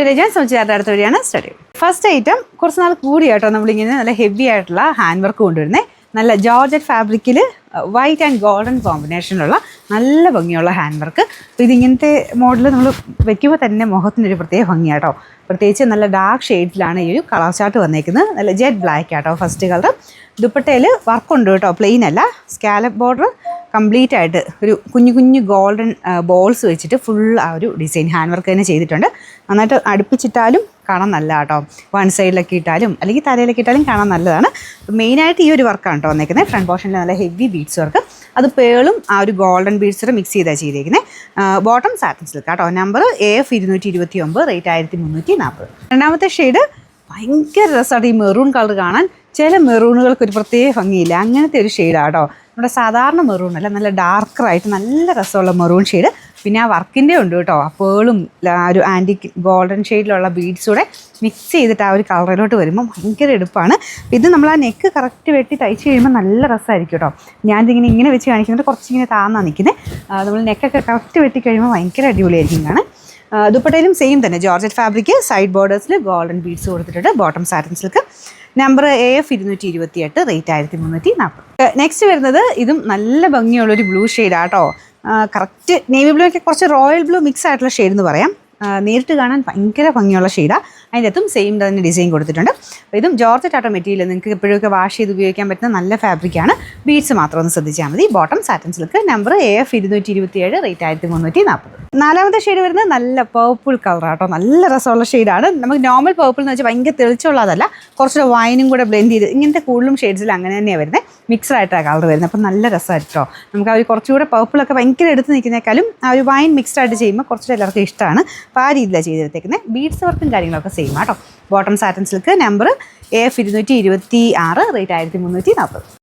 ഞാൻ സംശയമായിട്ട് അടുത്ത വഴിയാണ് സ്റ്റഡി. ഫസ്റ്റ് ഐറ്റം കുറച്ച് നാൾ കൂടിയായിട്ടോ നമ്മളിങ്ങനെ നല്ല ഹെവി ആയിട്ടുള്ള ഹാൻഡ് വർക്ക് കൊണ്ടുവരുന്നത്. നല്ല ജോർജറ്റ് ഫാബ്രിക്കിൽ വൈറ്റ് ആൻഡ് ഗോൾഡൻ കോമ്പിനേഷനിലുള്ള നല്ല ഭംഗിയുള്ള ഹാൻഡ് വർക്ക്. അപ്പോൾ ഇതിങ്ങനത്തെ മോഡൽ നമ്മൾ വെക്കുമ്പോൾ തന്നെ മുഖത്തിനൊരു പ്രത്യേക ഭംഗിയാട്ടോ. പ്രത്യേകിച്ച് നല്ല ഡാർക്ക് ഷെയ്ഡിലാണ് ഈ ഒരു കളർ ചാർട്ട് വന്നേക്കുന്നത്. നല്ല ജെറ്റ് ബ്ലാക്ക് ആട്ടോ ഫസ്റ്റ് കളർ. ദുപ്പട്ടയിൽ വർക്കുണ്ട് കേട്ടോ, പ്ലെയിൻ അല്ല. സ്കാലപ്പ് ബോർഡർ കംപ്ലീറ്റ് ആയിട്ട് ഒരു കുഞ്ഞു കുഞ്ഞു ഗോൾഡൻ ബോൾസ് വെച്ചിട്ട് ഫുൾ ആ ഒരു ഡിസൈൻ ഹാൻഡ് വർക്ക് തന്നെ ചെയ്തിട്ടുണ്ട്. നന്നായിട്ട് അടുപ്പിച്ചിട്ടാലും കാണാൻ നല്ല കേട്ടോ. വൺ സൈഡിലൊക്കെ ഇട്ടാലും അല്ലെങ്കിൽ തലയിലൊക്കെ ഇട്ടാലും കാണാൻ നല്ലതാണ്. മെയിനായിട്ട് ഈ ഒരു വർക്കാണ് കേട്ടോ വന്നേക്കുന്നത്. ഫ്രണ്ട് പോർഷനിൽ നല്ല ഹെവി ബീഡ്സ് വർക്ക്, അത് പേളും ആ ഒരു ഗോൾഡൻ ബീഡ്സും മിക്സ് ചെയ്താണ് ചെയ്തേക്കുന്നത്. ബോട്ടം സാറ്റിൻ സിൽക്ക് കേട്ടോ. Number AF 229, rate 1340. രണ്ടാമത്തെ ഷെയ്ഡ് ഭയങ്കര രസമാണ്. ഈ മെറൂൺ കളർ കാണാൻ ചില മെറൂണുകൾക്ക് ഒരു പ്രത്യേക ഭംഗിയില്ല, അങ്ങനത്തെ ഒരു ഷെയ്ഡാണ് കേട്ടോ. നമ്മുടെ സാധാരണ മെറൂൺ അല്ല, നല്ല ഡാർക്കറായിട്ട് നല്ല രസമുള്ള മെറൂൺ ഷെയ്ഡ്. പിന്നെ ആ വർക്കിൻ്റെ ഉണ്ട് കേട്ടോ. ആ പേളും ആ ഒരു ആൻറ്റിക് ഗോൾഡൻ ഷെയ്ഡിലുള്ള ബീഡ്സൂടെ മിക്സ് ചെയ്തിട്ട് ആ ഒരു കളറിലോട്ട് വരുമ്പോൾ ഭയങ്കര എടുപ്പാണ്. ഇത് നമ്മൾ ആ നെക്ക് കറക്റ്റ് വെട്ടി തയ്ച്ച് കഴിയുമ്പോൾ നല്ല രസമായിരിക്കും കേട്ടോ. ഞാനിതിങ്ങനെ ഇങ്ങനെ വെച്ച് കാണിക്കുന്നത് കുറച്ചിങ്ങനെ താന്നാണ് നിൽക്കുന്നത്. നമ്മൾ നെക്കൊക്കെ കറക്റ്റ് വെട്ടി കഴിയുമ്പോൾ ഭയങ്കര അടിപൊളിയായിരിക്കും കാണാൻ. ദുപ്പട്ടയിലും സെയിം തന്നെ ജോർജറ്റ് ഫാബ്രിക്, സൈഡ് ബോർഡേഴ്സിൽ ഗോൾഡൻ ബീഡ്സ് കൊടുത്തിട്ടുണ്ട്. Bottom satin silk. Number AF 228, rate 1340. Next വരുന്നത് ഇതും നല്ല ഭംഗിയുള്ളൊരു ബ്ലൂ ഷെയ്ഡാട്ടോ. കറക്റ്റ് നേവി ബ്ലൂ ഒക്കെ കുറച്ച് റോയൽ ബ്ലൂ മിക്സ് ആയിട്ടുള്ള ഷെയ്ഡ് എന്ന് പറയാം. നേരിട്ട് കാണാൻ ഭയങ്കര ഭംഗിയുള്ള ഷെയ്ഡാണ്. അതിൻ്റെ അകത്തും സെയിം തന്നെ ഡിസൈൻ കൊടുത്തിട്ടുണ്ട്. അപ്പോൾ ഇതും ജോർജറ്റ് ആട്ടോ മെറ്റീരിയൽ, നിങ്ങൾക്ക് എപ്പോഴൊക്കെ വാഷ് ചെയ്ത് ഉപയോഗിക്കാൻ പറ്റുന്ന നല്ല ഫാബ്രിക്കാണ്. ബീഡ്സ് മാത്രം ഒന്ന് ശ്രദ്ധിച്ചാൽ മതി. Bottom satin silk. Number AF 227, rate 1340. നാലാമത്തെ ഷെയ്ഡ് വരുന്നത് നല്ല പേർപ്പിൾ കളറാട്ടോ. നല്ല രസമുള്ള ഷെയ്ഡാണ്. നമുക്ക് നോർമൽ പേർപ്പിൾ എന്ന് വെച്ചാൽ ഭയങ്കര തെളിച്ചുള്ളതല്ല, കുറച്ചുകൂടെ വൈനും കൂടെ ബ്ലെൻഡ് ചെയ്ത് ഇങ്ങനത്തെ കൂടുതലും ഷെയ്ഡ്സിൽ അങ്ങനെ തന്നെയാണ് വരുന്നത്. മിക്സ്ഡ് ആയിട്ടാണ് കളർ വരുന്നത്. അപ്പോൾ നല്ല രസമായിട്ടോ. നമുക്ക് ആ ഒരു കുറച്ചുകൂടെ പേർപ്പിളൊക്കെ ഭയങ്കര എടുത്ത് നിൽക്കുന്നേക്കാളും ആ ഒരു വൈൻ മിക്സ്ഡ് ആയിട്ട് ചെയ്യുമ്പോൾ കുറച്ചുകൂടെ എല്ലാവർക്കും ഇഷ്ടമാണ്. അപ്പോൾ ആ രീതിയിലാണ് ചെയ്തെടുത്തേക്കുന്നത്. ബീഡ്സ് വർക്കും കാര്യങ്ങളൊക്കെ സെയിം ആട്ടോ. Bottom satin silk. Number AF 226, rate 1340.